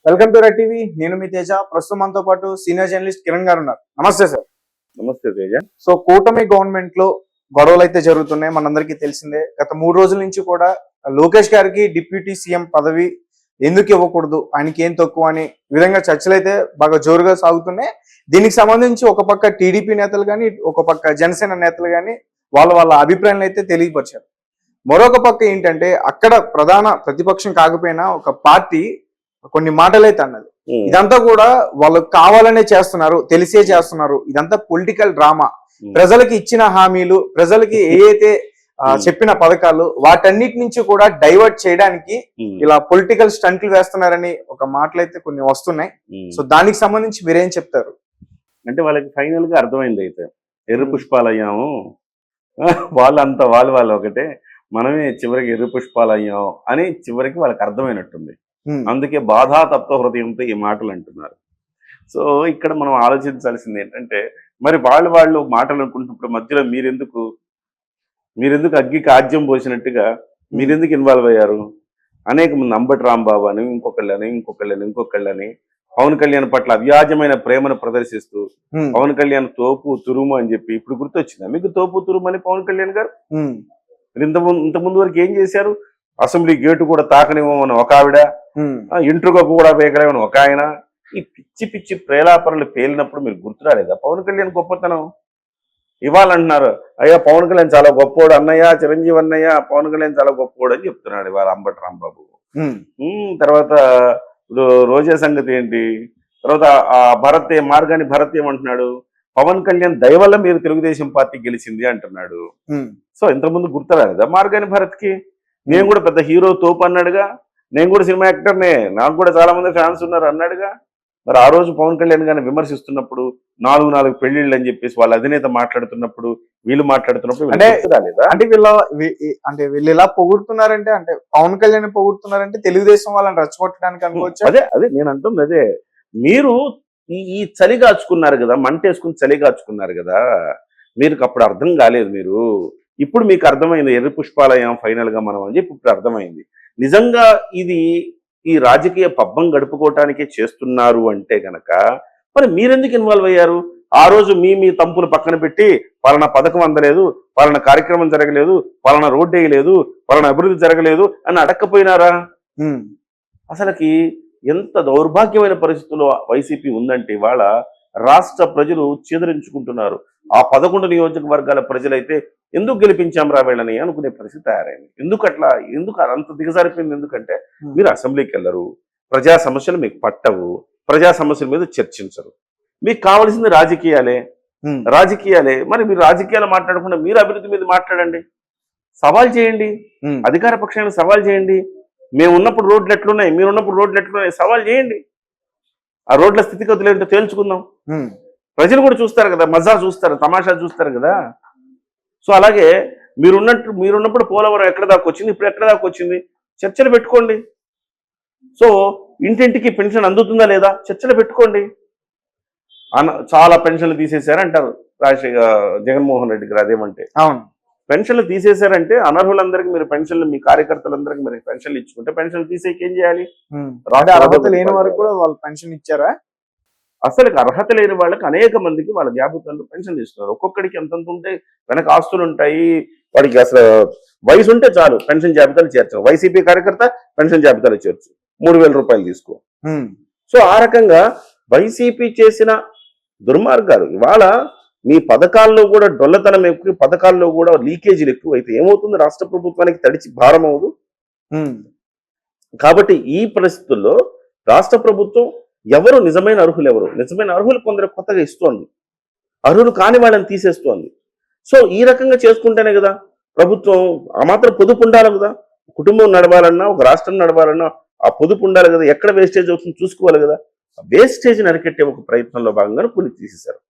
Welcome to red TV. నేను మీ తేజ. ప్రస్తుతం మనతో పాటు సీనియర్ జర్నలిస్ట్ కిరణ్ గారు ఉన్నారు. నమస్తే సార్. నమస్తే తేజ. సో కూటమి గవర్నమెంట్ లో గొడవలు అయితే జరుగుతున్నాయి, మనందరికీ తెలిసిందే. గత 3 రోజుల నుంచి కూడా లోకేష్ గారికి డిప్యూటీ సీఎం పదవి ఎందుకు ఇవ్వకూడదు, ఆయనకి ఏం తక్కువ అని విధంగా చర్చలు అయితే బాగా జోరుగా సాగుతున్నాయి. దీనికి సంబంధించి ఒక పక్క టీడీపీ నేతలు కానీ, ఒక పక్క జనసేన నేతలు కానీ వాళ్ళ అభిప్రాయాలు అయితే తెలియపరిచారు. మరొక పక్క ఏంటంటే అక్కడ ప్రధాన ప్రతిపక్షం కాకపోయినా ఒక పార్టీ కొన్ని మాటలైతే అన్నది. ఇదంతా కూడా వాళ్ళు కావాలనే చేస్తున్నారు, తెలిసే చేస్తున్నారు. ఇదంతా పొలిటికల్ డ్రామా. ప్రజలకి ఇచ్చిన హామీలు, ప్రజలకి ఏదైతే చెప్పిన పథకాలు, వాటన్నిటి నుంచి కూడా డైవర్ట్ చేయడానికి ఇలా పొలిటికల్ స్టంట్లు వేస్తున్నారని ఒక మాటలైతే కొన్ని వస్తున్నాయి. సో దానికి సంబంధించి మీరేం చెప్తారు? అంటే వాళ్ళకి ఫైనల్ గా అర్థమైంది, అయితే ఎర్ర పుష్పాలు అయ్యాము, వాళ్ళు ఒకటే, మనమే చివరికి ఎర్ర పుష్పాలు అయ్యాము అని చివరికి వాళ్ళకి అర్థమైనట్టుంది. అందుకే బాధా తప్త హృదయంతో ఈ మాటలు అంటున్నారు. సో ఇక్కడ మనం ఆలోచించాల్సింది ఏంటంటే, మరి వాళ్ళు మాటలు అనుకుంటున్నప్పుడు మధ్యలో మీరెందుకు అగ్గికి ఆజ్యం పోసినట్టుగా మీరెందుకు ఇన్వాల్వ్ అయ్యారు? అనేక మంది అంబటి రాంబాబు అని ఇంకొకళ్ళని పవన్ కళ్యాణ్ పట్ల అవ్యాజమైన ప్రేమను ప్రదర్శిస్తూ పవన్ కళ్యాణ్ తోపు తురుము అని చెప్పి ఇప్పుడు గుర్తొచ్చిందా మీకు? తోపు తురుము అని పవన్ కళ్యాణ్ గారు ఇంతకుముందు వరకు ఏం చేశారు? అసెంబ్లీ గేటు కూడా తాకనివ్వమని ఒక ఆవిడ, ఇంట్రుగా కూడా వేయగలేమని ఒక ఆయన. ఈ పిచ్చి ప్రేలాపనలు పేలినప్పుడు మీరు గుర్తురాలేదా పవన్ కళ్యాణ్ గొప్పతనం? ఇవ్వాలంటున్నారు, అయ్యా పవన్ కళ్యాణ్ చాలా గొప్పోడు అన్నయ్య, చిరంజీవి అన్నయ్య పవన్ కళ్యాణ్ చాలా గొప్పోడు అని చెప్తున్నాడు ఇవాళ అంబటి రాంబాబు. తర్వాత రోజా సంగతి ఏంటి? తర్వాత ఆ మార్గాని భరత్ ఏమంటున్నాడు? పవన్ కళ్యాణ్ దయ వల్ల మీరు తెలుగుదేశం పార్టీ గెలిచింది అంటున్నాడు. సో ఇంతకుముందు గుర్తురాలేదా మార్గాని భరత్కి? నేను కూడా పెద్ద హీరో తోపు అన్నాడుగా, నేను కూడా సినిమా యాక్టర్నే, నాకు కూడా చాలా మంది ఫ్యాన్స్ ఉన్నారు అన్నాడుగా. మరి ఆ రోజు పవన్ కళ్యాణ్ గారిని విమర్శిస్తున్నప్పుడు 4 పెళ్లిళ్ళు అని చెప్పేసి వాళ్ళ అధినేత మాట్లాడుతున్నప్పుడు, వీళ్ళు మాట్లాడుతున్నప్పుడు అంటే వీళ్ళు ఇలా పొగుడుతున్నారంటే, అంటే పవన్ కళ్యాణ్ పొగుడుతున్నారంటే తెలుగుదేశం వాళ్ళని రెచ్చగొట్టడానికి అనుకోవచ్చు. అదే నేను అంటుంది. అదే మీరు ఈ చలి కాచుకున్నారు కదా, మంటేసుకుని చలి కాచుకున్నారు కదా, మీరు అప్పుడు అర్థం కాలేదు. మీరు ఇప్పుడు మీకు అర్థమైంది ఎర్ర పుష్పాలయం ఫైనల్ గా మనం అని చెప్పి ఇప్పుడు అర్థమైంది. నిజంగా ఇది ఈ రాజకీయ పబ్బం గడుపుకోవటానికే చేస్తున్నారు అంటే గనక మరి మీరెందుకు ఇన్వాల్వ్ అయ్యారు? ఆ రోజు మీ తంపులు పక్కన పెట్టి పలానా పథకం అందలేదు, పలానా కార్యక్రమం జరగలేదు, పలానా రోడ్డు వేయలేదు, పలానా అభివృద్ధి జరగలేదు అని అడక్కపోయినారా? అసలుకి ఎంత దౌర్భాగ్యమైన పరిస్థితుల్లో వైసీపీ ఉందంటే ఇవాళ రాష్ట్ర ప్రజలు చేదరించుకుంటున్నారు. ఆ 11 నియోజకవర్గాల ప్రజలైతే ఎందుకు గెలిపించాం రా వీళ్ళని అనుకునే పరిస్థితి తయారైంది. ఎందుకు అంత దిగజారిపోయింది? ఎందుకంటే మీరు అసెంబ్లీకి వెళ్ళరు, ప్రజా సమస్యలు మీకు పట్టవు, ప్రజా సమస్యల మీద చర్చించరు. మీకు కావాల్సింది రాజకీయాలే. మరి మీరు రాజకీయాలు మాట్లాడకుండా మీరు అభివృద్ధి మీద మాట్లాడండి, సవాల్ చేయండి, అధికార పక్షాన్ని సవాల్ చేయండి. మేము ఉన్నప్పుడు రోడ్లు ఎట్లున్నాయి, మీరున్నప్పుడు రోడ్లు ఎట్లున్నాయి, సవాల్ చేయండి. ఆ రోడ్ల స్థితిగతులు ఏంటో తేల్చుకుందాం. ప్రజలు కూడా చూస్తారు కదా, మజా చూస్తారు, తమాషా చూస్తారు కదా. సో అలాగే మీరున్నప్పుడు పోలవరం ఎక్కడ దాకా వచ్చింది, ఇప్పుడు ఎక్కడ దాకా వచ్చింది, చర్చలు పెట్టుకోండి. సో ఇంటింటికి పెన్షన్ అందుతుందా లేదా చర్చలు పెట్టుకోండి. చాలా పెన్షన్లు తీసేశారంటారు జగన్మోహన్ రెడ్డి గారు. అదేమంటే అవును, పెన్షన్లు తీసేశారంటే అనర్హులందరికీ మీరు పెన్షన్లు, మీ కార్యకర్తలందరికీ మీరు పెన్షన్లు ఇచ్చుకుంటే పెన్షన్లు తీసేకి ఏం చేయాలి? అర్హత లేని వారికి కూడా వాళ్ళు పెన్షన్ ఇచ్చారా? అసలు అర్హత లేని వాళ్ళకి అనేక మందికి వాళ్ళ జాబితాలో పెన్షన్ ఇస్తున్నారు. ఒక్కొక్కడికి ఎంతంత ఉంటే వెనక ఆస్తులు ఉంటాయి, వాడికి అసలు వయసు ఉంటే చాలు పెన్షన్ జాబితాలు చేర్చు. వైసీపీ కార్యకర్త పెన్షన్ జాబితాలో చేర్చు, 3000 రూపాయలు తీసుకో. సో ఆ రకంగా వైసీపీ చేసిన దుర్మార్గాలు ఇవాళ మీ పథకాల్లో కూడా డొల్లతనం ఎక్కువ, పథకాల్లో కూడా లీకేజీలు ఎక్కువ అయితే ఏమవుతుంది? రాష్ట్ర ప్రభుత్వానికి తడిచి భారం అవదు. కాబట్టి ఈ పరిస్థితుల్లో రాష్ట్ర ప్రభుత్వం ఎవరు నిజమైన అర్హులు కొందరు కొత్తగా ఇస్తోంది, అర్హులు కాని వాళ్ళని తీసేస్తోంది. సో ఈ రకంగా చేసుకుంటేనే కదా ప్రభుత్వం ఆ మాత్రం పొదుపు ఉండాలి కదా. కుటుంబం నడవాలన్నా, ఒక రాష్ట్రం నడవాలన్నా ఆ పొదుపు ఉండాలి కదా. ఎక్కడ వేస్టేజ్ అవుతుంది చూసుకోవాలి కదా. వేస్టేజ్ని అరికెట్టే ఒక ప్రయత్నంలో భాగంగా కొన్ని తీసేశారు.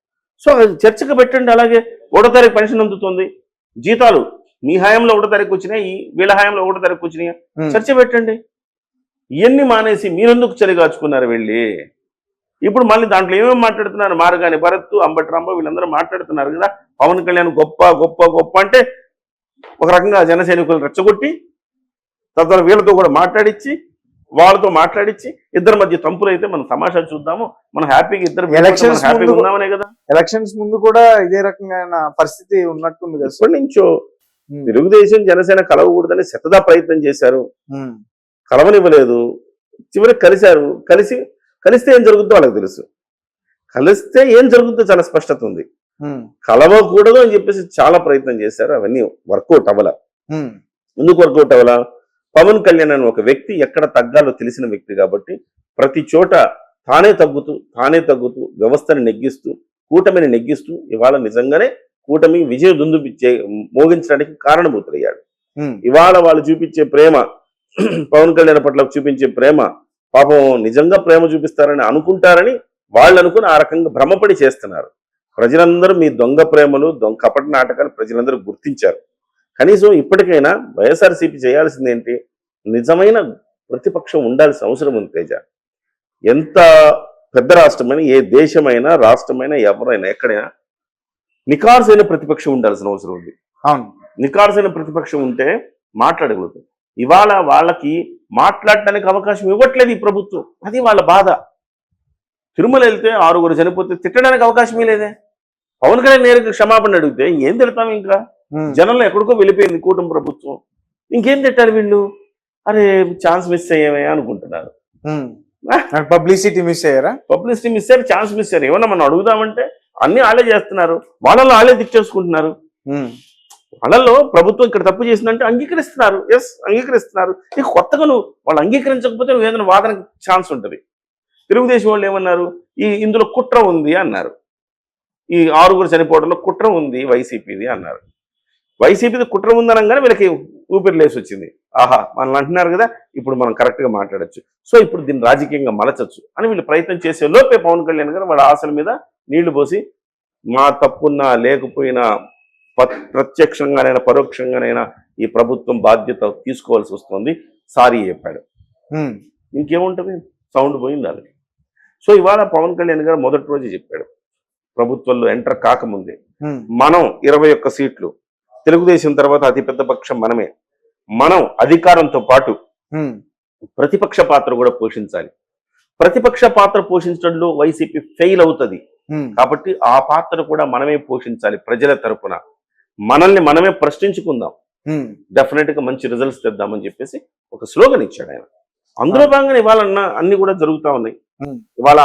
సో చర్చకు పెట్టండి. అలాగే 1వ తారీఖు పెన్షన్ అందుతుంది, జీతాలు మీ హయాంలో 1వ తారీఖు వచ్చినాయి, వీళ్ళ హయాంలో 1వ తారీఖు వచ్చినాయి, చర్చ పెట్టండి. ఇవన్నీ మానేసి మీరెందుకు చలిగాచుకున్నారు వెళ్ళి? ఇప్పుడు మళ్ళీ దాంట్లో ఏమేమి మాట్లాడుతున్నారు? మార్గాని భరత్, అంబటి రాంబాబు వీళ్ళందరూ మాట్లాడుతున్నారు కదా, పవన్ కళ్యాణ్ గొప్ప అంటే ఒక రకంగా జన సైనికులు రెచ్చగొట్టి తర్వాత వీళ్ళతో కూడా మాట్లాడించి వాళ్ళతో మాట్లాడించి ఇద్దరి మధ్య తంపులు అయితే మనం తమాషా చూద్దాము, మనం హ్యాపీగా ఇద్దరు Elections హ్యాపీగా ముందు- ఉన్నామనే కదా. ఎలక్షన్స్ ముందు కూడా ఇదే రకమైన పరిస్థితి ఉన్నట్టుంది కదా సార్. ఎప్పటి నుంచో తెలుగుదేశం జనసేన కలవకూడదని శతదా ప్రయత్నం చేశారు, కలవనివ్వలేదు. చివరికి కలిశారు. కలిస్తే ఏం జరుగుతుందో వాళ్ళకి తెలుసు. కలిస్తే ఏం జరుగుతుందో చాలా స్పష్టత ఉంది. కలవకూడదు అని చెప్పేసి చాలా ప్రయత్నం చేశారు, అవన్నీ వర్కౌట్ అవ్వాల. ఎందుకు వర్కౌట్ అవ్వాలా? పవన్ కళ్యాణ్ అని ఒక వ్యక్తి ఎక్కడ తగ్గాలో తెలిసిన వ్యక్తి కాబట్టి ప్రతి చోట తానే తగ్గుతూ వ్యవస్థని నెగ్గిస్తూ, కూటమిని నెగ్గిస్తూ ఇవాళ నిజంగానే కూటమి విజయ దుందుపిచ్చే మోగించడానికి కారణభూతులయ్యాడు. ఇవాళ వాళ్ళు చూపించే ప్రేమ, పవన్ కళ్యాణ్ పట్ల చూపించే ప్రేమ, పాపం నిజంగా ప్రేమ చూపిస్తారని అనుకుంటారని వాళ్ళు అనుకుని ఆ రకంగా భ్రమపడి చేస్తున్నారు. ప్రజలందరూ మీ దొంగ ప్రేమలు, కపట నాటకాలు ప్రజలందరూ గుర్తించారు. కనీసం ఇప్పటికైనా వైఎస్ఆర్సీపీ చేయాల్సింది ఏంటి? నిజమైన ప్రతిపక్షం ఉండాల్సిన అవసరం ఉంది తేజ. ఎంత పెద్ద రాష్ట్రమైనా, ఏ దేశమైనా, రాష్ట్రమైనా, ఎవరైనా, ఎక్కడైనా నికార్సైన ప్రతిపక్షం ఉండాల్సిన అవసరం ఉంది. అవును, నికార్సైన ప్రతిపక్షం ఉంటే మాట్లాడగలుగుతుంది. ఇవాళ వాళ్ళకి మాట్లాడటానికి అవకాశం ఇవ్వట్లేదు ఈ ప్రభుత్వం. అది వాళ్ళ బాధ. తిరుమల వెళ్తే 6 చనిపోతే తిట్టడానికి అవకాశమే లేదే. పవన్ కళ్యాణ్ నేరుగా క్షమాపణ అడిగితే ఏం తిడతాం? ఇంకా జనంలో ఎక్కడికో వెళ్ళిపోయింది కూటమి ప్రభుత్వం. ఇంకేం తిట్టారు వీళ్ళు? అరే ఛాన్స్ మిస్ అయ్యామే అనుకుంటున్నారు. పబ్లిసిటీ మిస్ అయ్యారా? పబ్లిసిటీ మిస్ అయ్యారు, ఛాన్స్ మిస్ అయ్యారు. ఏమన్నా మనం అడుగుదామంటే అన్ని వాళ్ళే చేస్తున్నారు, వాళ్ళలో వాళ్ళే తిట్టేసుకుంటున్నారు. వాళ్ళల్లో ప్రభుత్వం ఇక్కడ తప్పు చేసిందంటే అంగీకరిస్తున్నారు. ఎస్, అంగీకరిస్తున్నారు. ఇక కొత్తగా వాళ్ళు అంగీకరించకపోతే నువ్వు ఏదైనా వాదనకు ఛాన్స్ ఉంటుంది. తెలుగుదేశం వాళ్ళు ఏమన్నారు? ఇందులో కుట్ర ఉంది అన్నారు. ఈ 6 చనిపోవడంలో కుట్ర ఉంది వైసీపీది అన్నారు. వైసీపీది కుట్ర ఉందనగానే వీళ్ళకి ఊపిరి లేసి వచ్చింది. ఆహా, మనల్ని అంటున్నారు కదా, ఇప్పుడు మనం కరెక్ట్గా మాట్లాడచ్చు, సో ఇప్పుడు దీన్ని రాజకీయంగా మలచచ్చు అని వీళ్ళు ప్రయత్నం చేసే లోపే పవన్ కళ్యాణ్ గారు వాళ్ళ ఆశల మీద నీళ్లు పోసి మా తప్పున్నా లేకపోయినా ప్రత్యక్షంగానైనా పరోక్షంగానైనా ఈ ప్రభుత్వం బాధ్యత తీసుకోవాల్సి వస్తుంది, సారీ చెప్పాడు. ఇంకేముంటుంది? సౌండ్ పోయింది వాళ్ళకి. సో ఇవాళ పవన్ కళ్యాణ్ గారు మొదటి రోజు చెప్పాడు, ప్రభుత్వంలో ఎంటర్ కాకముందే మనం 21 సీట్లు, తెలుగుదేశం తర్వాత అతిపెద్ద పక్షం మనమే, మనం అధికారంతో పాటు ప్రతిపక్ష పాత్ర కూడా పోషించాలి. ప్రతిపక్ష పాత్ర పోషించడంలో వైసీపీ ఫెయిల్ అవుతుంది కాబట్టి ఆ పాత్ర కూడా మనమే పోషించాలి. ప్రజల తరపున మనల్ని మనమే ప్రశ్నించుకుందాం, డెఫినెట్ గా మంచి రిజల్ట్స్ తెద్దామని చెప్పేసి ఒక స్లోగన్ ఇచ్చాడు ఆయన. అందులో భాగంగా ఇవాళ అన్ని కూడా జరుగుతా ఉన్నాయి. ఇవాళ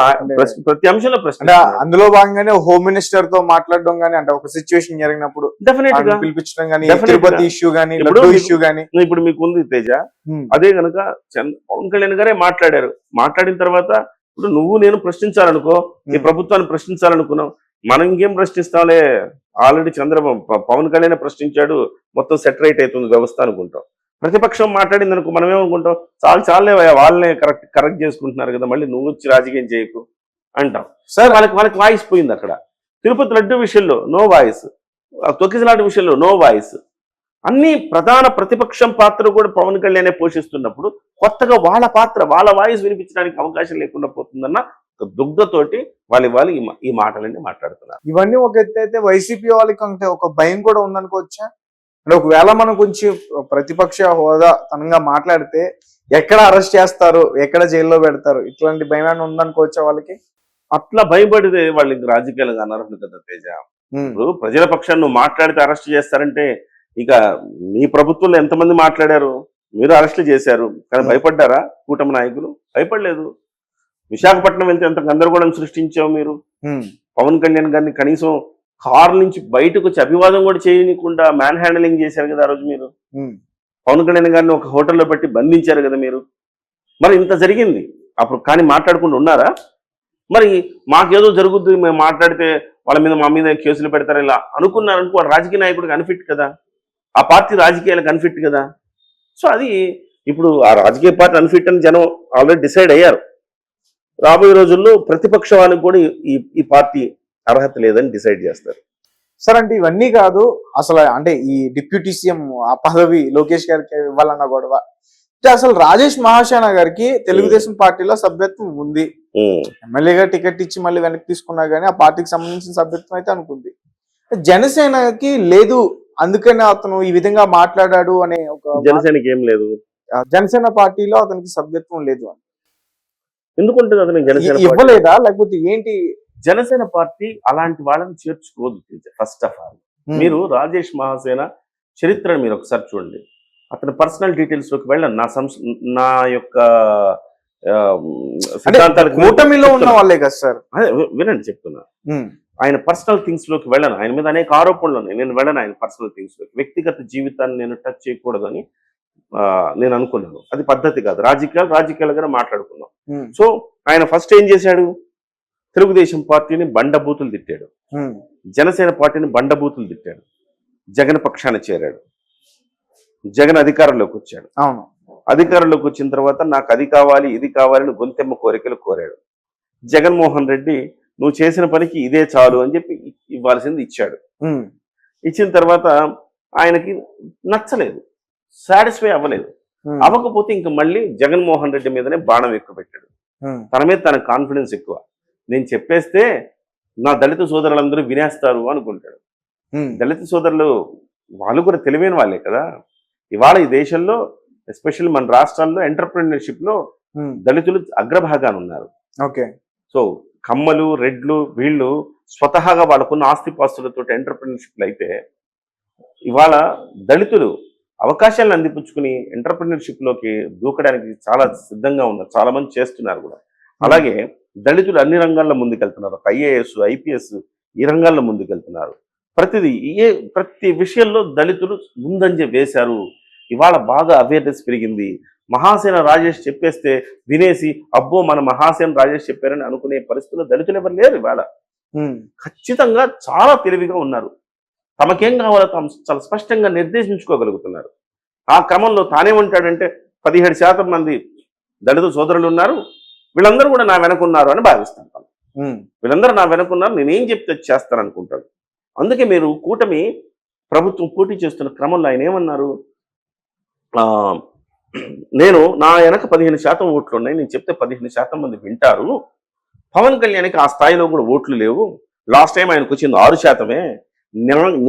ప్రతి అంశంలో ప్రశ్న, అందులో భాగంగానే హోమ్ మినిస్టర్ తో మాట్లాడడం గానీ, అంటే ఒక సిచ్యువేషన్ జరిగినప్పుడు డెఫినెట్ గా పిలిపించడం గానీ, తిరుపతి ఇష్యూ గానీ, ఇష్యూ గానీ ఇప్పుడు మీకు ఉంది తేజ. అదే కనుక పవన్ కళ్యాణ్ గారే మాట్లాడారు. మాట్లాడిన తర్వాత ఇప్పుడు నువ్వు నేను ప్రశ్నించాలనుకో, ఈ ప్రభుత్వాన్ని ప్రశ్నించాలనుకున్నావు, మనం ఇంకేం ప్రశ్నిస్తాంలే, ఆల్రెడీ పవన్ కళ్యాణ్ ప్రశ్నించాడు, మొత్తం సెట్ రైట్ అవుతుంది వ్యవస్థ అనుకుంటాం. ప్రతిపక్షం మాట్లాడింది అనుకో, మనం ఏమనుకుంటాం, చాలే వాళ్ళనే కరెక్ట్ చేసుకుంటున్నారు కదా, మళ్ళీ నువ్వు వచ్చి రాజకీయం చేయకు అంటాం. సార్ వాళ్ళకి వాయిస్ పోయింది అక్కడ. తిరుపతి లడ్డు విషయంలో నో వాయిస్, తొక్కిసలాట విషయంలో నో వాయిస్. అన్ని ప్రధాన ప్రతిపక్షం పాత్ర కూడా పవన్ కళ్యాణే పోషిస్తున్నప్పుడు కొత్తగా వాళ్ళ పాత్ర, వాళ్ళ వాయిస్ వినిపించడానికి అవకాశం లేకుండా పోతుందన్న ఒక దుగ్ధతోటి వాళ్ళు ఈ మాటలన్నీ మాట్లాడుతున్నారు. ఇవన్నీ ఒక ఎత్తు అయితే వైసీపీ వాళ్ళకి అంటే ఒక భయం కూడా ఉందనుకోవచ్చా? అంటే ఒకవేళ మనం కొంచెం ప్రతిపక్ష హోదా తనంగా మాట్లాడితే ఎక్కడ అరెస్ట్ చేస్తారు, ఎక్కడ జైల్లో పెడతారు, ఇట్లాంటి భయం ఉందనుకోవచ్చా వాళ్ళకి? అట్లా భయపడితే వాళ్ళు ఇంక రాజకీయాలుగా అనర్హులు కదా తేజ. ఇప్పుడు ప్రజల పక్షాన్ని నువ్వు మాట్లాడితే అరెస్ట్ చేస్తారంటే, ఇక మీ ప్రభుత్వంలో ఎంతమంది మాట్లాడారు, మీరు అరెస్టులు చేశారు, కానీ భయపడ్డారా కూటమి నాయకులు? భయపడలేదు. విశాఖపట్నం వెళ్తే ఎంత గందరగోళం సృష్టించావు మీరు. పవన్ కళ్యాణ్ గారిని కనీసం కారు నుంచి బయటకు వచ్చి అభివాదం కూడా చేయకుండా మ్యాన్ హ్యాండలింగ్ చేశారు కదా ఆ రోజు మీరు. పవన్ కళ్యాణ్ గారిని ఒక హోటల్లో పెట్టి బంధించారు కదా మీరు. మరి ఇంత జరిగింది అప్పుడు, కానీ మాట్లాడకుండా ఉన్నారా? మరి మాకేదో జరుగుతుంది, మేము మాట్లాడితే వాళ్ళ మీద మా మీద కేసులు పెడతారు ఇలా అనుకున్నారనుకో, వాడు రాజకీయ నాయకుడికి అన్ఫిట్ కదా, ఆ పార్టీ రాజకీయాలకు అన్ఫిట్ కదా. సో అది ఇప్పుడు ఆ రాజకీయ పార్టీ అన్ఫిట్ అని జనం ఆల్రెడీ డిసైడ్ అయ్యారు. రాబోయే రోజుల్లో ప్రతిపక్ష వాళ్ళకి కూడా ఈ పార్టీ అర్హత లేదని డిసైడ్ చేస్తారు. సార్ అంటే ఇవన్నీ కాదు అసలు, అంటే ఈ డిప్యూటీ సీఎం ఆ పదవి లోకేష్ గారికి ఇవ్వాలన్న గొడవ, అసలు రాజేష్ మహాసేన గారికి తెలుగుదేశం పార్టీలో సభ్యత్వం ఉంది, ఎమ్మెల్యేగా టికెట్ ఇచ్చి మళ్ళీ వెనక్కి తీసుకున్నా గానీ ఆ పార్టీకి సంబంధించిన సభ్యత్వం అయితే అనుకుంది. జనసేనకి లేదు, అందుకనే అతను ఈ విధంగా మాట్లాడాడు అనే ఒక. జనసేనకి ఏం లేదు, జనసేన పార్టీలో అతనికి సభ్యత్వం లేదు అని ఎందుకుంటుంది అతనికి జనసేన పార్టీ? ఇవ్వలేదా లేకపోతే ఏంటి? జనసేన పార్టీ అలాంటి వాళ్ళని చేర్చుకోదు. ఫస్ట్ ఆఫ్ ఆల్ మీరు రాజేష్ మహాసేన చరిత్రను మీరు ఒకసారి చూడండి. అతని పర్సనల్ డీటెయిల్స్ లోకి వెళ్ళండి. నా యొక్క సిద్ధాంతాలకు కూటమిలో ఉన్న వాళ్ళే కదా సార్. అదే వినండి చెప్తున్నా. ఆయన పర్సనల్ థింగ్స్ లోకి వెళ్ళను. ఆయన మీద అనేక ఆరోపణలు ఉన్నాయి. నేను వెళ్ళను ఆయన పర్సనల్ థింగ్స్ లోకి. వ్యక్తిగత జీవితాన్ని నేను టచ్ చేయకూడదని నేను అనుకున్నాను. అది పద్ధతి కాదు. రాజకీయాలుగానే మాట్లాడుకున్నాం. సో ఆయన ఫస్ట్ ఏం చేశాడు? తెలుగుదేశం పార్టీని బండబూతులు తిట్టాడు, జనసేన పార్టీని బండబూతులు తిట్టాడు, జగన్ పక్షాన చేరాడు, జగన్ అధికారంలోకి వచ్చాడు. అవును, అధికారంలోకి వచ్చిన తర్వాత నాకు అది కావాలి ఇది కావాలని గొంతెమ్మ కోరికలు కోరాడు. జగన్మోహన్ రెడ్డి నువ్వు చేసిన పనికి ఇదే చాలు అని చెప్పి ఇవ్వాల్సింది ఇచ్చాడు. ఇచ్చిన తర్వాత ఆయనకి నచ్చలేదు, సాటిస్ఫై అవ్వలేదు. అవ్వకపోతే ఇంక మళ్ళీ జగన్మోహన్ రెడ్డి మీదనే బాణం ఎక్కువ పెట్టాడు. తన మీద తన కాన్ఫిడెన్స్ ఎక్కువ. నేను చెప్పేస్తే నా దళిత సోదరులందరూ వినేస్తారు అనుకుంటాడు. దళిత సోదరులు వాళ్ళు కూడా తెలివైన వాళ్ళే కదా. ఇవాళ ఈ దేశంలో ఎస్పెషల్లీ మన రాష్ట్రాల్లో ఎంటర్‌ప్రెన్యూర్‌షిప్ లో దళితులు అగ్రభాగాన ఉన్నారు. ఓకే. సో కమ్మలు, రెడ్లు వీళ్ళు స్వతహాగా వాళ్ళకున్న ఆస్తిపాస్తులతో ఎంటర్‌ప్రెన్యూర్‌షిప్లు అయితే ఇవాళ దళితులు అవకాశాలను అందిపుచ్చుకుని ఎంటర్‌ప్రెన్యూర్‌షిప్ లోకి దూకడానికి చాలా సిద్ధంగా ఉన్నారు. చాలా మంది చేస్తున్నారు కూడా. అలాగే దళితులు అన్ని రంగాల్లో ముందుకెళ్తున్నారు. ఐఏఎస్, ఐపీఎస్ ఈ రంగాల్లో ముందుకెళ్తున్నారు. ప్రతి విషయంలో దళితులు ముందంజ వేశారు. ఇవాళ బాగా అవేర్నెస్ పెరిగింది. మహాసేన రాజేష్ చెప్పేస్తే వినేసి అబ్బో మన మహాసేన రాజేష్ చెప్పారని అనుకునే పరిస్థితుల్లో దళితులు ఎవరు లేరు. ఇవాళ ఖచ్చితంగా చాలా తెలివిగా ఉన్నారు. తమకేం కావాలో తాము చాలా స్పష్టంగా నిర్దేశించుకోగలుగుతున్నారు. ఆ క్రమంలో తానేమంటాడంటే 17% మంది దళిత సోదరులు ఉన్నారు, వీళ్ళందరూ కూడా నా వెనకున్నారు అని భావిస్తాను. వీళ్ళందరూ నా వెనకున్నారు, నేనేం చెప్తే చేస్తాను అనుకుంటాను. అందుకే మీరు కూటమి ప్రభుత్వం పోటీ చేస్తున్న క్రమంలో ఆయన ఏమన్నారు? నేను నా వెనక 15% ఓట్లు ఉన్నాయి, నేను చెప్తే 15% మంది వింటారు. పవన్ కళ్యాణ్కి ఆ స్థాయిలో కూడా ఓట్లు లేవు. లాస్ట్ టైం ఆయనకు వచ్చింది 6%.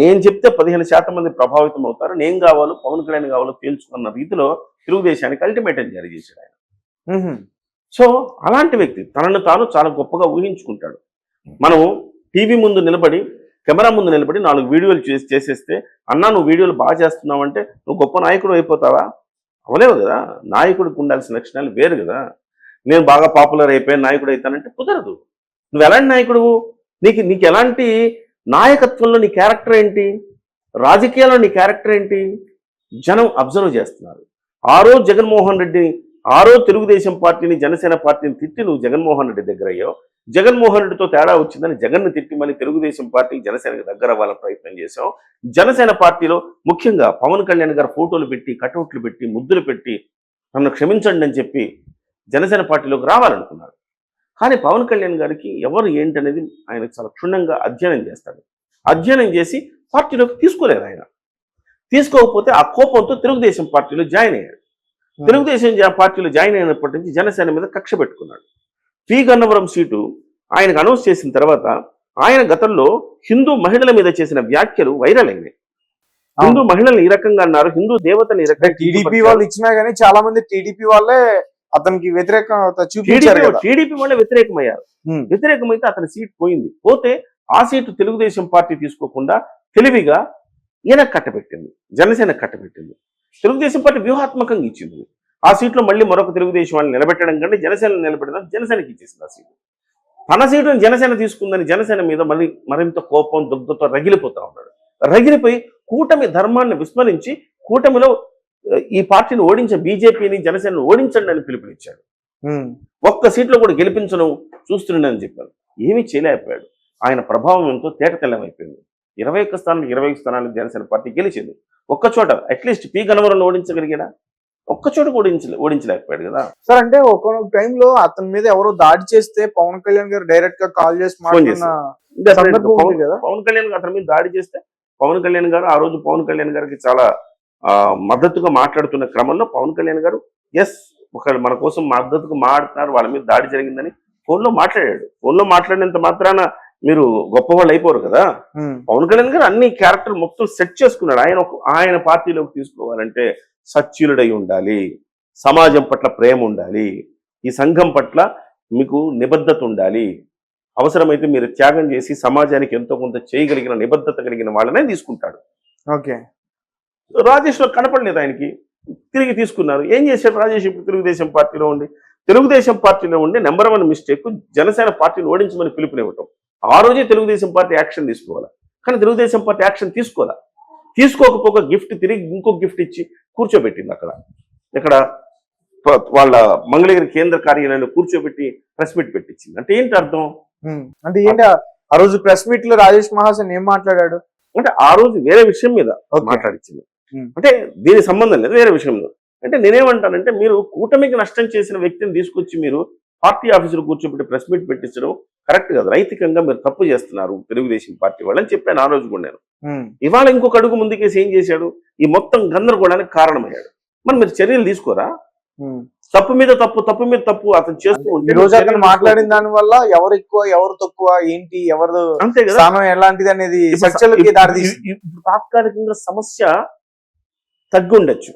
నేను చెప్తే 15% మంది ప్రభావితం అవుతారు. నేను కావాలో పవన్ కళ్యాణ్ కావాలో తేల్చుకున్న రీతిలో తెలుగుదేశానికి అల్టిమేటం జారీ చేశాడు ఆయన. సో అలాంటి వ్యక్తి తనను తాను చాలా గొప్పగా ఊహించుకుంటాడు. మనం టీవీ ముందు నిలబడి, కెమెరా ముందు నిలబడి 4 వీడియోలు చేసేస్తే అన్నా నువ్వు వీడియోలు బాగా చేస్తున్నావు అంటే నువ్వు గొప్ప నాయకుడు అయిపోతావా? అవలేవు కదా. నాయకుడికి ఉండాల్సిన లక్షణాలు వేరు కదా. నేను బాగా పాపులర్ అయిపోయాను నాయకుడు అవుతానంటే కుదరదు. నువ్వు ఎలాంటి నాయకుడు? నీకు ఎలాంటి నాయకత్వంలో నీ క్యారెక్టర్ ఏంటి? రాజకీయాల్లో నీ క్యారెక్టర్ ఏంటి? జనం అబ్జర్వ్ చేస్తున్నారు. ఆ రోజు జగన్మోహన్ రెడ్డి, ఆ రోజు తెలుగుదేశం పార్టీని, జనసేన పార్టీని తిట్టి నువ్వు జగన్మోహన్ రెడ్డి దగ్గర అయ్యావు. జగన్మోహన్ రెడ్డితో తేడా వచ్చిందని జగన్ను తిట్టి మళ్ళీ తెలుగుదేశం పార్టీ, జనసేనకి దగ్గర అవ్వాలని ప్రయత్నం చేశావు. జనసేన పార్టీలో ముఖ్యంగా పవన్ కళ్యాణ్ గారు ఫోటోలు పెట్టి, కటౌట్లు పెట్టి, ముద్దులు పెట్టి నన్ను క్షమించండి అని చెప్పి జనసేన పార్టీలోకి రావాలనుకున్నారు. కానీ పవన్ కళ్యాణ్ గారికి ఎవరు ఏంటనేది ఆయన చాలా క్షుణ్ణంగా అధ్యయనం చేస్తాడు. అధ్యయనం చేసి పార్టీలోకి తీసుకోలేదు. ఆయన తీసుకోకపోతే ఆ కోపంతో తెలుగుదేశం పార్టీలో జాయిన్ అయ్యాడు. తెలుగుదేశం పార్టీలో జాయిన్ అయినప్పటి నుంచి జనసేన మీద కక్ష పెట్టుకున్నాడు. పి గన్నవరం సీటు ఆయనకు అనౌన్స్ చేసిన తర్వాత ఆయన గతంలో హిందూ మహిళల మీద చేసిన వ్యాఖ్యలు వైరల్ అయినాయి. హిందూ మహిళలు ఈ రకంగా అన్నారు, హిందూ దేవతలు ఈ రకంగా. టీడీపీ వాళ్ళు ఇచ్చినా గానీ చాలా మంది టీడీపీ వాళ్ళే అతనికి వ్యతిరేకత చూపించారు. టీడీపీ వాళ్ళే వ్యతిరేకమయ్యారు. వ్యతిరేకమైతే అతని సీట్ పోయింది. పోతే ఆ సీటు తెలుగుదేశం పార్టీ తీసుకోకుండా తెలివిగా ఈయన కట్టబెట్టింది, జనసేన కట్టబెట్టింది. తెలుగుదేశం పార్టీ వ్యూహాత్మకంగా ఇచ్చింది. ఆ సీట్లో మళ్ళీ మరొక తెలుగుదేశం వాళ్ళని నిలబెట్టడం కంటే జనసేన నిలబెట్టడం జనసేనకి ఇచ్చేసింది ఆ సీటు. తన సీటును జనసేన తీసుకుందని జనసేన మీద మరింత కోపం, దుగ్ధతో రగిలిపోతా ఉన్నాడు. రగిలిపోయి కూటమి ధర్మాన్ని విస్మరించి కూటమిలో ఈ పార్టీని ఓడించే బీజేపీని, జనసేనను ఓడించండి అని పిలుపునిచ్చాడు. ఒక్క సీట్లో కూడా గెలిపించడం చూస్తున్నాడని చెప్పారు. ఏమీ చేయలేకపోయాడు. ఆయన ప్రభావం ఎంతో తేటతెల్లమైపోయింది. 21 స్థానాలు 20 స్థానాలు జనసేన పార్టీ గెలిచింది. ఒక్కచోట అట్లీస్ట్ పి గన్నవరంలో ఓడించగలిగాడా? ఒక్కచోట ఓడించలేకపోయాడు కదా సార్. అంటే ఒక్కొక్క టైంలో అతని మీద ఎవరో దాడి చేస్తే పవన్ కళ్యాణ్ గారు డైరెక్ట్ గా కాల్ చేసి పవన్ కళ్యాణ్ గారు అతని మీద దాడి చేస్తే పవన్ కళ్యాణ్ గారు ఆ రోజు పవన్ కళ్యాణ్ గారికి చాలా మద్దతుగా మాట్లాడుతున్న క్రమంలో పవన్ కళ్యాణ్ గారు మన కోసం మద్దతుగా మాట్లాడుతున్నారు, వాళ్ళ మీద దాడి జరిగిందని ఫోన్లో మాట్లాడాడు. ఫోన్లో మాట్లాడినంత మాత్రాన మీరు గొప్పవాళ్ళు అయిపోరు కదా. పవన్ కళ్యాణ్ గారు అన్ని క్యారెక్టర్ మొత్తం సెట్ చేసుకున్నాడు. ఆయన పార్టీలోకి తీసుకోవాలంటే సచ్యులుడై ఉండాలి, సమాజం పట్ల ప్రేమ ఉండాలి, ఈ సంఘం పట్ల మీకు నిబద్ధత ఉండాలి, అవసరమైతే మీరు త్యాగం చేసి సమాజానికి ఎంతో కొంత చేయగలిగిన నిబద్ధత కలిగిన వాళ్ళనే తీసుకుంటాడు. ఓకే. రాజేష్లో కనపడలేదు ఆయనకి, తిరిగి తీసుకున్నారు. ఏం చేశాడు రాజేష్ ఇప్పుడు తెలుగుదేశం పార్టీలో ఉండి? తెలుగుదేశం పార్టీలో ఉండి నెంబర్ 1 మిస్టేక్ జనసేన పార్టీని ఓడించమని పిలుపునివ్వటం. ఆ రోజే తెలుగుదేశం పార్టీ యాక్షన్ తీసుకోవాలి, కానీ తెలుగుదేశం పార్టీ యాక్షన్ తీసుకోవాలా. తీసుకోకపోక గిఫ్ట్ తిరిగి ఇంకొక గిఫ్ట్ ఇచ్చి కూర్చోబెట్టింది అక్కడ. ఇక్కడ వాళ్ళ మంగళగిరి కేంద్ర కార్యాలయంలో కూర్చోబెట్టి ప్రెస్ మీట్ పెట్టించింది. అంటే ఏంటి అర్థం? అంటే ఏంటి ఆ రోజు ప్రెస్ మీట్ లో రాజేష్ మహాసేన్ ఏం మాట్లాడాడు అంటే ఆ రోజు వేరే విషయం మీద మాట్లాడించింది. అంటే దీనికి సంబంధం లేదు, వేరే విషయం మీద. అంటే నేనేమంటానంటే, మీరు కూటమికి నష్టం చేసిన వ్యక్తిని తీసుకొచ్చి మీరు పార్టీ ఆఫీసులో కూర్చోబెట్టి ప్రెస్ మీట్ పెట్టించడం కరెక్ట్ కాదు. నైతికంగా మీరు తప్పు చేస్తున్నారు తెలుగుదేశం పార్టీ వాళ్ళని చెప్పాను ఆ రోజు కూడా నేను. ఇవాళ ఇంకొక అడుగు ముందుకేసి ఏం చేశాడు? ఈ మొత్తం గందరగోళానికి కారణమయ్యాడు. మరి మీరు చర్యలు తీసుకోరా? తప్పు మీద తప్పు, తప్పు మీద తప్పు అతను చేస్తూ ఈ రోజు అతను మాట్లాడిన దాని వల్ల ఎవరు ఎక్కువ ఎవరు తక్కువ ఏంటి ఎవరు అంతే కదా, స్థానం ఎలాంటిది అనేది చర్చలకి దారితీస్తుంది. ఇప్పుడు తాత్కాలికంగా సమస్య తగ్గి ఉండొచ్చు,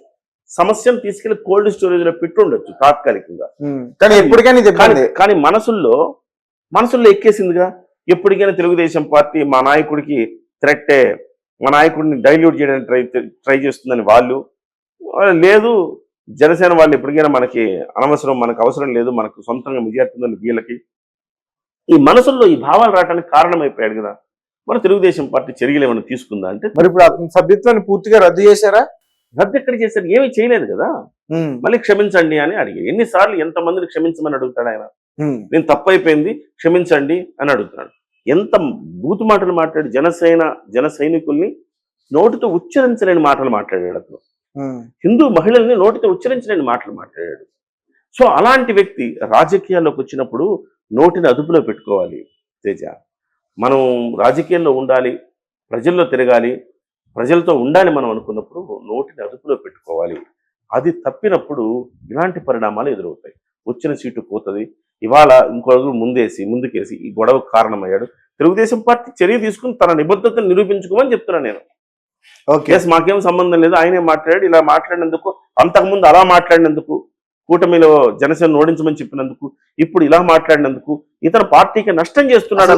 సమస్యను తీసుకెళ్లి కోల్డ్ స్టోరేజ్ లో పెట్టి ఉండొచ్చు తాత్కాలికంగా, కానీ ఎప్పటికైనా కానీ మనసుల్లో ఎక్కేసిందిగా. ఎప్పటికైనా తెలుగుదేశం పార్టీ మా నాయకుడికి థ్రెట్టే, మా నాయకుడిని డైల్యూట్ చేయడానికి ట్రై చేస్తుందని వాళ్ళు, లేదు జనసేన వాళ్ళు ఎప్పటికైనా మనకి అనవసరం, మనకు అవసరం లేదు, మనకు సొంతంగా మెజార్టీ ఉందని వీళ్ళకి ఈ మనసుల్లో ఈ భావాలు రావడానికి కారణమైపోయాడు కదా. మరి తెలుగుదేశం పార్టీ చర్యలు ఏమైనా తీసుకుందా అంటే, మరి ఇప్పుడు అతని సభ్యత్వాన్ని పూర్తిగా రద్దు చేశారా? రద్దు ఎక్కడ చేశారు? ఏమీ చేయలేదు కదా. మళ్ళీ క్షమించండి అని అడిగాడు. ఎన్నిసార్లు ఎంతమందిని క్షమించమని అడుగుతాడు ఆయన? నేను తప్పు అయిపోయింది క్షమించండి అని అడుగుతున్నాడు. ఎంత బూతు మాటలు మాట్లాడి జన సైనికుల్ని నోటితో ఉచ్చరించలేని మాటలు మాట్లాడాడు అతను. హిందూ మహిళల్ని నోటితో ఉచ్చరించలేని మాటలు మాట్లాడాడు. సో అలాంటి వ్యక్తి రాజకీయాల్లోకి వచ్చినప్పుడు నోటిని అదుపులో పెట్టుకోవాలి తేజ. మనం రాజకీయాల్లో ఉండాలి, ప్రజల్లో తిరగాలి, ప్రజలతో ఉండాలి మనం అనుకున్నప్పుడు నోటిని అదుపులో పెట్టుకోవాలి. అది తప్పినప్పుడు ఇలాంటి పరిణామాలు ఎదురవుతాయి. వచ్చిన సీటు పోతుంది. ఇవాళ ఇంకో అడుగు ముందుకేసి ఈ గొడవకు కారణమయ్యాడు. తెలుగుదేశం పార్టీ చర్య తీసుకుని తన నిబద్ధతను నిరూపించుకోమని చెప్తున్నాను నేను. మాకేం సంబంధం లేదు, ఆయనే మాట్లాడాడు. ఇలా మాట్లాడినందుకు, అంతకుముందు అలా మాట్లాడినందుకు, కూటమిలో జనసేన ఓడించమని చెప్పినందుకు, ఇప్పుడు ఇలా మాట్లాడినందుకు ఇతర పార్టీకి నష్టం చేస్తున్నాడు.